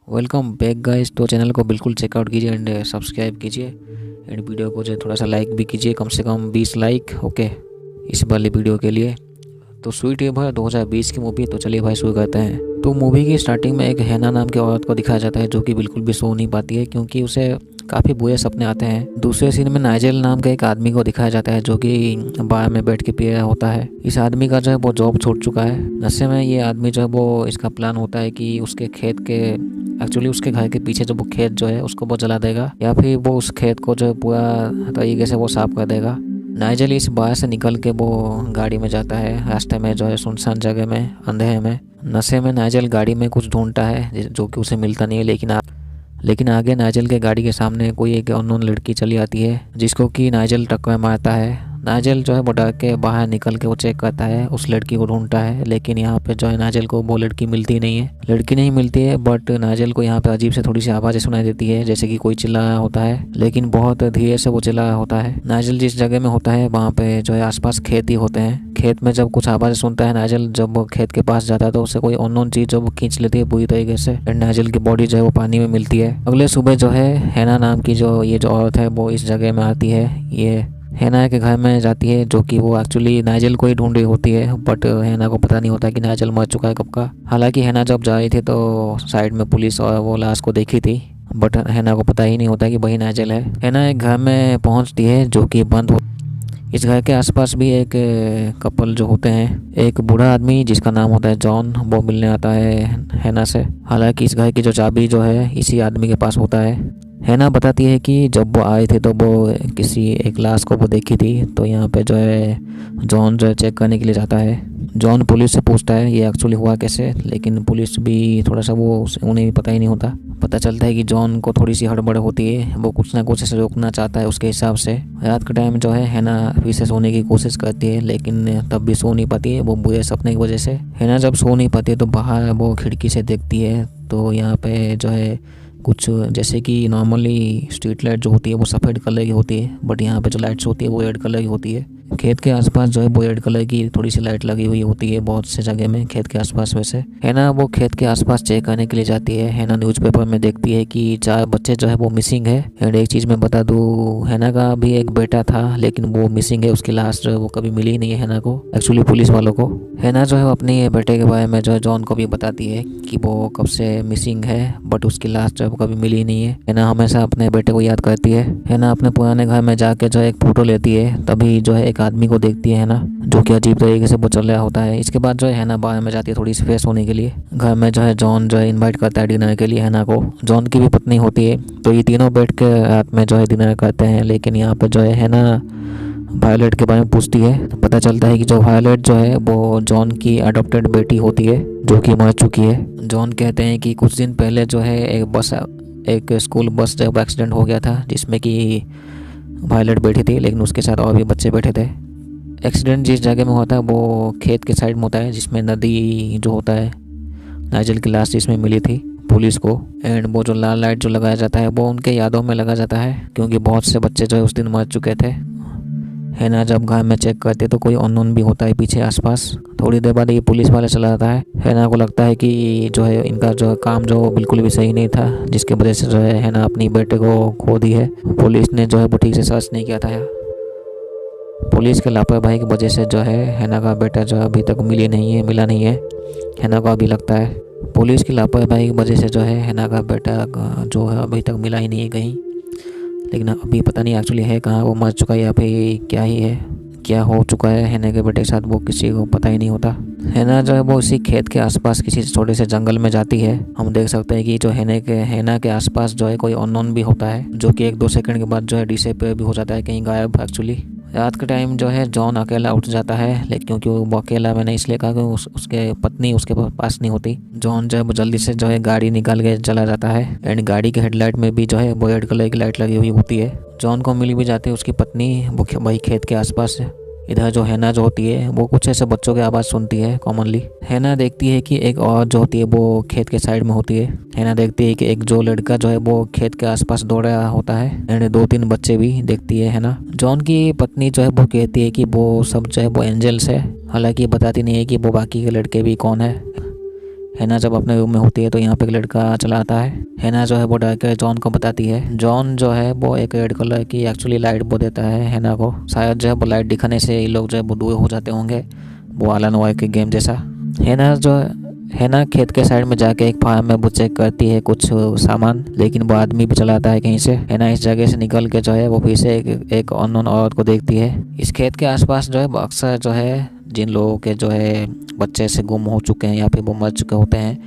Welcome back guys. तो channel को बिल्कुल चेकआउट कीजिए एंड सब्सक्राइब कीजिए एंड वीडियो को जो है थोड़ा सा लाइक भी कीजिए, कम से कम 20 लाइक ओके इस वाली वीडियो के लिए। तो स्वीट है भाई 2020 की मूवी। तो चलिए भाई शुरू करते हैं। तो मूवी की स्टार्टिंग में एक हैना नाम की औरत को दिखाया जाता है जो कि बिल्कुल भी सो नहीं पाती है क्योंकि उसे काफ़ी बुरे सपने आते हैं। दूसरे सीन में नाइजेल नाम का एक आदमी को दिखाया जाता है जो कि बार में बैठ के पी रहा होता है। इस आदमी का जो है वो जॉब छूट चुका है। नशे में ये आदमी जो है वो इसका प्लान होता है कि उसके खेत के एक्चुअली उसके घर के पीछे जो वो खेत जो है उसको वो जला देगा या फिर वो उस खेत को जो है पूरा तरीके से वो साफ कर देगा। नाइजेल इस बार से निकल के वो गाड़ी में जाता है। रास्ते में जो है सुनसान जगह में अंधेरे में नशे में नाइजेल गाड़ी में कुछ ढूंढता है जो कि उसे मिलता नहीं है। लेकिन आगे नाइजेल के गाड़ी के सामने कोई एक अननोन लड़की चली आती है जिसको कि नाइजेल टक्कर मारता है। नाइजेल जो है वो डर के बाहर निकल के वो चेक करता है, उस लड़की को ढूंढता है, लेकिन यहाँ पे जो है नाइजेल को वो लड़की मिलती नहीं है। लड़की नहीं मिलती है बट नाइजेल को यहाँ पे अजीब से थोड़ी सी आवाज़ें सुनाई देती है जैसे कि कोई चिल्ला रहा होता है, लेकिन बहुत धीरे से वो चिल्ला रहा होता है। नाइजेल जिस जगह में होता है वहाँ पे जो है आसपास खेत ही होते हैं। खेत में जब कुछ आवाज़ें सुनता है नाइजेल, जब वो खेत के पास जाता है तो उसे कोई अननोन चीज़ जो वो खींच लेती है पूरी तरीके से एंड नाइजेल की बॉडी जो है वो पानी में मिलती है। अगले सुबह जो है हैना नाम की जो औरत है वो इस जगह में आती है। ये हैना के घर में जाती है जो कि वो एक्चुअली नाइजेल को ही ढूंढ रही होती है बट हैना को पता नहीं होता कि नाइजेल मर चुका है कब का। हालांकि हैना जब जा रही थी तो साइड में पुलिस और वो लाश को देखी थी बट हैना को पता ही नहीं होता कि वही नाइजेल है। हैना एक घर में पहुंचती है जो कि बंद हो। इस घर के आसपास भी एक कपल जो होते हैं, एक बूढ़ा आदमी जिसका नाम होता है जॉन, वो मिलने आता है हैना से। हालांकि इस घर की जो चाबी जो है इसी आदमी के पास होता है। हैना बताती है कि जब वो आए थे तो वो किसी एक लाश को वो देखी थी। तो यहाँ पे जो है जॉन जो है चेक करने के लिए जाता है। जॉन पुलिस से पूछता है ये एक्चुअली हुआ कैसे, लेकिन पुलिस भी थोड़ा सा वो उन्हें भी पता ही नहीं होता। पता चलता है कि जॉन को थोड़ी सी हड़बड़ होती है, वो कुछ ना कुछ ऐसे रोकना चाहता है उसके हिसाब से। रात के टाइम जो है हैना फिर से सोने की कोशिश करती है लेकिन तब भी सो नहीं पाती है, वो बुरे सपने की वजह से। हैना जब सो नहीं पाती है तो बाहर वो खिड़की से देखती है तो यहाँ पे जो है कुछ जैसे कि नॉर्मली स्ट्रीट लाइट जो होती है वो सफ़ेद कलर की होती है बट यहाँ पे जो लाइट्स होती है वो रेड कलर की होती है। खेत के आसपास जो है वो रेड कलर की थोड़ी सी लाइट लगी हुई होती है बहुत से जगह में खेत के आसपास। वैसे हैना वो खेत के आसपास चेक करने के लिए जाती है। हैना न्यूज़पेपर में देखती है कि 4 बच्चे जो है वो मिसिंग है। एंड एक चीज़ मैं बता दूँ, हैना का भी एक बेटा था लेकिन वो मिसिंग है, उसकी लाश जो है वो कभी मिली ही नहीं है हैना को, एक्चुअली पुलिस वालों को। हैना जो है अपने बेटे के बारे में जो है जॉन को भी बताती है कि वो कब से मिसिंग है बट उसकी लाश जो है वो कभी मिली नहीं है। हैना हमेशा अपने बेटे को याद करती है। हैना अपने पुराने घर में जाके जो है एक फ़ोटो लेती है, तभी जो है एक आदमी को देखती है हैना जो कि अजीब तरीके से वो चल रहा होता है। इसके बाद जो है हैना बाहर में जाती है थोड़ी सी फ्रेश होने के लिए। घर में जो है जॉन जो है इनवाइट करता है डिनर के लिए हैना को। जॉन की भी पत्नी होती है तो ये तीनों बैठ के रात में जो है डिनर करते हैं। लेकिन यहाँ पे जो है हैना वायलेट के बारे में पूछती है तो पता चलता है कि जो वायलेट जो है वो जॉन की अडॉप्टेड बेटी होती है जो कि मर चुकी है। जॉन कहते हैं कि कुछ दिन पहले जो है एक स्कूल बस जब एक्सीडेंट हो गया था जिसमें कि वायलेट बैठी थी लेकिन उसके साथ और भी बच्चे बैठे थे। एक्सीडेंट जिस जगह में होता है वो खेत के साइड में होता है जिसमें नदी जो होता है नाइजेल की लाश जिसमें मिली थी पुलिस को। एंड वो जो लाल लाइट जो लगाया जाता है वो उनके यादों में लगा जाता है क्योंकि बहुत से बच्चे जो है उस दिन मर चुके थे। हैना जब घर में चेक करते तो कोई अननोन भी होता है पीछे आसपास। थोड़ी देर बाद ये पुलिस वाला चला जाता है। हैना को लगता है कि जो है इनका जो काम जो बिल्कुल भी सही नहीं था जिसकी वजह से जो है हैना अपनी बेटे को खो दी है। पुलिस ने जो है वो ठीक से सर्च नहीं किया था। पुलिस के लापरवाही की वजह से जो है हैना का बेटा जो अभी तक मिला नहीं है। हैना को अभी लगता है पुलिस की लापरवाही की वजह से जो है हैना का बेटा जो है अभी तक मिला ही नहीं है कहीं, लेकिन अभी पता नहीं एक्चुअली है कहाँ, वो मर चुका है या फिर क्या ही है, क्या हो चुका है हैना के बेटे के साथ वो किसी को पता ही नहीं होता। हैना जो है वो उसी खेत के आसपास किसी छोटे से जंगल में जाती है। हम देख सकते हैं कि जो हैना के आसपास जो है कोई अननोन भी होता है जो कि 1-2 सेकंड के बाद जो है डिसअपीयर भी हो जाता है, कहीं गायब एक्चुअली। रात के टाइम जो है जॉन अकेला उठ जाता है लेकिन क्योंकि वो अकेला मैंने इसलिए कहा कि उसके पत्नी उसके पास नहीं होती। जॉन जो है वो जल्दी से जो है गाड़ी निकाल के चला जाता है एंड गाड़ी के हेडलाइट में भी जो है वो रेड कलर की लाइट लगी हुई होती है। जॉन को मिल भी जाती है उसकी पत्नी वो वही खेत के आसपास है। इधर जो हैना जो होती है वो कुछ ऐसे बच्चों की आवाज़ सुनती है कॉमनली। हैना देखती है कि एक औरत जो होती है वो खेत के साइड में होती है। हैना देखती है कि एक जो लड़का जो है वो खेत के आसपास दौड़ रहा होता है एंड 2-3 बच्चे भी देखती है हैना। जॉन की पत्नी जो है वो कहती है कि वो सब जो है वो एंजल्स है, हालांकि बताती नहीं है कि वो बाकी के लड़के भी कौन है। हैना जब अपने रूम में होती है तो यहाँ पे एक लड़का चला आता है। हैना जो है वो डर जॉन को बताती है। जॉन जो है वो एक रेड कलर की एक्चुअली लाइट वो देता है हैना को। शायद जो है वो लाइट दिखाने से ये लोग जो है वो दूर हो जाते होंगे, वो एलन वायर के गेम जैसा। हैना खेत के साइड में जाके एक फार्म में वो चेक करती है कुछ सामान, लेकिन वो आदमी भी चला आता है कहीं से। हैना इस जगह से निकल के जो है वो फिर से एक अननोन औरत को देखती है। इस खेत के आसपास जो है अक्सर जो है जिन लोगों के जो है बच्चे से गुम हो चुके हैं या फिर वो मर चुके होते हैं,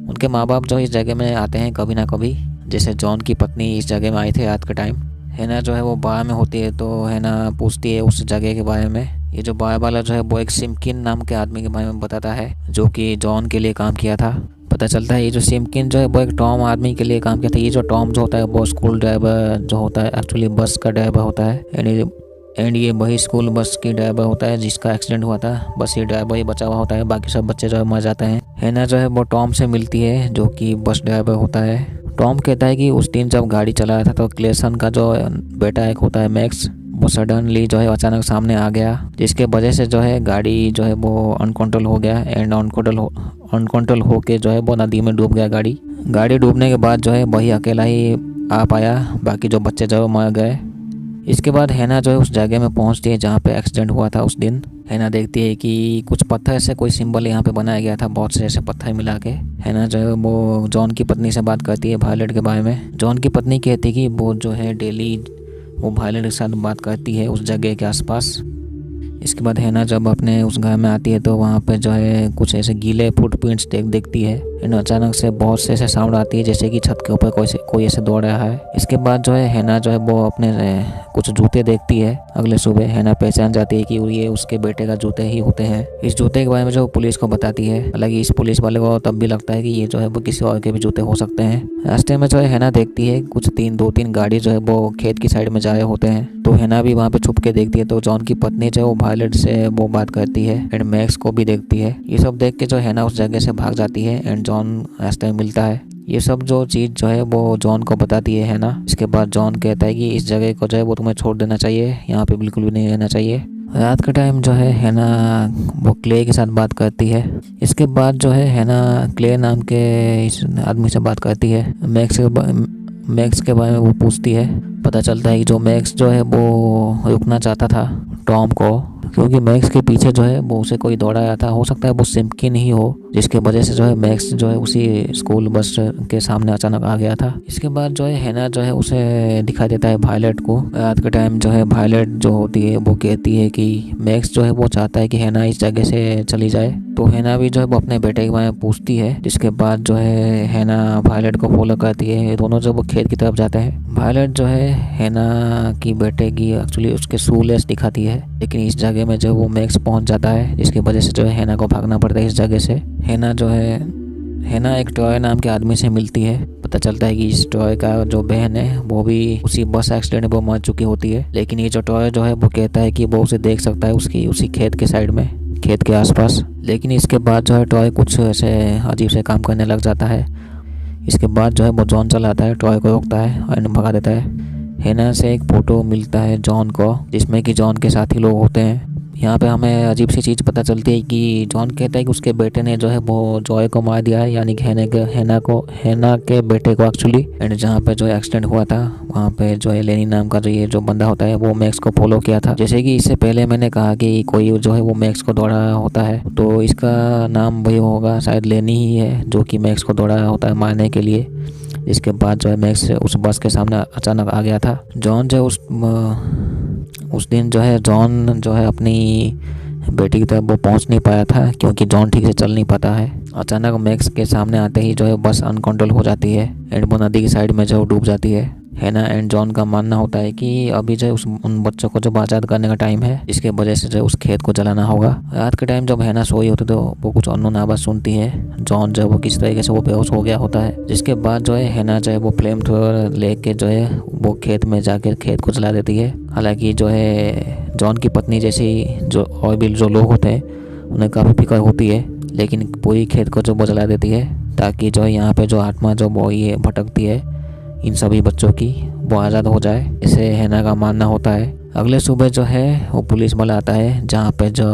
उनके माँ बाप जो इस जगह में आते हैं कभी ना कभी। जैसे जॉन की पत्नी इस जगह में आई थी रात के टाइम। हैना जो है वो बार में होती है तो हैना पूछती है उस जगह के बारे में। ये जो बार वाला जो है वो एक सिमकिन नाम के आदमी के बारे में बताता है, जो कि जॉन के लिए काम किया था। पता चलता है ये जो सिमकिन जो है वो एक टॉम आदमी के लिए काम किया था। ये जो टॉम जो होता है वो स्कूल ड्राइवर जो होता है, एक्चुअली बस का ड्राइवर होता है। एंड ये वही स्कूल बस की ड्राइवर होता है जिसका एक्सीडेंट हुआ था। बस ये ड्राइवर ही बचा हुआ होता है, बाकी सब बच्चे जो है मर जाते हैं। हैना जो है वो टॉम से मिलती है जो कि बस ड्राइवर होता है। टॉम कहता है कि उस दिन जब गाड़ी चला रहा था तो क्लेसन का जो बेटा एक होता है मैक्स, वो सडनली जो है अचानक सामने आ गया, जिसके वजह से जो है गाड़ी जो है वो अनकंट्रोल हो गया। एंड अनकंट्रोल होके जो है वो नदी में डूब गया। गाड़ी डूबने के बाद जो है वही अकेला ही आ पाया, बाकी जो बच्चे जो है मर गए। इसके बाद हैना जो है उस जगह में पहुंचती है जहाँ पे एक्सीडेंट हुआ था उस दिन। हैना देखती है कि कुछ पत्थर से कोई सिंबल यहाँ पे बनाया गया था, बहुत से ऐसे पत्थर मिला के। हैना जो है वो जॉन की पत्नी से बात करती है वायलेट के बारे में। जॉन की पत्नी कहती है कि वो जो है डेली वो वायलेट के साथ बात करती है उस जगह के आसपास। इसके बाद हैना जब अपने उस घर में आती है तो वहाँ पे जो है कुछ ऐसे गीले फुटप्रिंट्स देखती है। एंड अचानक से बहुत से ऐसे साउंड आती है जैसे कि छत के ऊपर कोई ऐसे दौड़ रहा है। इसके बाद जो है हैना जो है वो अपने कुछ जूते देखती है। अगले सुबह हैना पहचान जाती है कि ये उसके बेटे का जूते ही होते हैं। इस जूते के बारे में जो पुलिस को बताती है, हालांकि इस पुलिस वाले को तब भी लगता है कि ये जो है वो किसी और के भी जूते हो सकते हैं। रास्ते में जो है हैना देखती है कुछ 2-3 गाड़ी जो है वो खेत की साइड में जा रहे होते हैं, तो हैना भी वहाँ पे छुप के देखती है। तो जॉन की पत्नी जो है वो वायलेट से वो बात करती है एंड मैक्स को भी देखती है। ये सब देख के जो हैना उस जगह से भाग जाती है एंड जॉन रास्ते में मिलता है। ये सब जो चीज़ जो है वो जॉन को बताती है हैना। इसके बाद जॉन कहता है कि इस जगह को जो है वो तुम्हें छोड़ देना चाहिए, यहाँ पे बिल्कुल भी नहीं रहना चाहिए। रात के टाइम जो है हैना वो क्ले के साथ बात करती है। इसके बाद जो है हैना क्ले नाम के इस आदमी से बात करती है। मैक्स के बारे में वो पूछती है। पता चलता है कि जो मैक्स जो है वो रुकना चाहता था टॉम को, क्योंकि मैक्स के पीछे जो है वो उसे कोई दौड़ा आया था। हो सकता है वो सिमकिन ही हो, जिसके वजह से जो है मैक्स जो है उसी स्कूल बस के सामने अचानक आ गया था। इसके बाद जो है हैना जो है उसे दिखा देता है वायलेट को। रात के टाइम जो है वायलेट जो होती है वो कहती है कि मैक्स जो है वो चाहता है कि हैना इस जगह से चली जाए। तो हैना भी जो है वो अपने बेटे के बारे में पूछती है। जिसके बाद जो है हैना वायलेट को फॉलो करती है। ये दोनों जो वो खेत की तरफ जाते हैं। वायलेट जो है हैना की बेटे की एक्चुअली उसके शूलेस दिखाती है, लेकिन इस जगह में जो वो मैक्स पहुंच जाता है, जिसकी वजह से जो है हैना को भागना पड़ता है इस जगह से। हैना एक टॉय नाम के आदमी से मिलती है। पता चलता है कि इस टॉय का जो बहन है वो भी उसी बस एक्सीडेंट में वो मर चुकी होती है, लेकिन ये जो टॉय जो है वो कहता है कि वो उसे देख सकता है उसी खेत के साइड में, खेत के आसपास। लेकिन इसके बाद जो है टॉय कुछ ऐसे अजीब से काम करने लग जाता है। इसके बाद जो है वो जॉन चला आता है, टॉय को रोकता है और भगा देता है। हैना से एक फ़ोटो मिलता है जॉन को, जिसमें कि जॉन के साथी लोग होते हैं। यहाँ पे हमें अजीब सी चीज़ पता चलती है कि जॉन कहता है कि उसके बेटे ने जो है वो जॉय को मार दिया है, यानी कि हैना के बेटे को एक्चुअली। एंड जहाँ पे जो एक्सीडेंट हुआ था वहाँ पे जो है लेनी नाम का जो बंदा होता है वो मैक्स को फॉलो किया था। जैसे कि इससे पहले मैंने कहा कि कोई जो है वो मैक्स को दौड़ा होता है, तो इसका नाम वही होगा, शायद लेनी ही है, जो कि मैक्स को दौड़ा होता है मारने के लिए। इसके बाद जो है मैक्स उस बस के सामने अचानक आ गया था। जॉन जो उस दिन जो है जॉन जो है अपनी बेटी की तरफ वो पहुंच नहीं पाया था, क्योंकि जॉन ठीक से चल नहीं पाता है। अचानक मैक्स के सामने आते ही जो है बस अनकंट्रोल हो जाती है एंड वो नदी की साइड में जो डूब जाती है। हैना एंड जॉन का मानना होता है कि अभी जो उन बच्चों को जब आज़ाद करने का टाइम है, जिसके वजह से जो उस खेत को जलाना होगा। रात के टाइम जब हैना सोई होती तो वो कुछ अननोन आवाज़ सुनती है। जॉन जो है वो किस तरीके से वो बेहोश हो गया होता है, जिसके बाद जो है हैना जो है वो फ्लेम थ्रोअर लेके जो है वो खेत में जाके खेत को जला देती है। हालांकि जो है जॉन की पत्नी जैसी जो और भी जो लोग होते हैं उन्हें काफ़ी फिक्र होती है, लेकिन पूरी खेत को जो वो जला देती है, ताकि जो है यहाँ पे जो आत्मा जो वो ये भटकती है इन सभी बच्चों की, वो आज़ाद हो जाए। इसे हैना का मानना होता है। अगले सुबह जो है वो पुलिस वाला आता है, जहाँ पे जो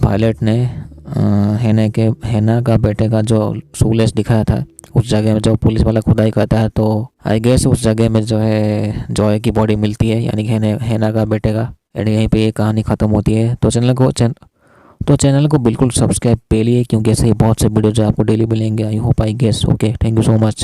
पायलट ने हैना का बेटे का जो शूलेस दिखाया था, उस जगह में जो पुलिस वाला खुदाई करता है, तो आई गेस उस जगह में जो है जॉय की बॉडी मिलती है, यानी कि हैना का बेटे का। एंड यहीं पे ये कहानी ख़त्म होती है। तो चैनल को बिल्कुल सब्सक्राइब पे लिए, क्योंकि ऐसे ही बहुत से वीडियो जो आपको डेली मिलेंगे। I hope I guess. Okay, thank you so much.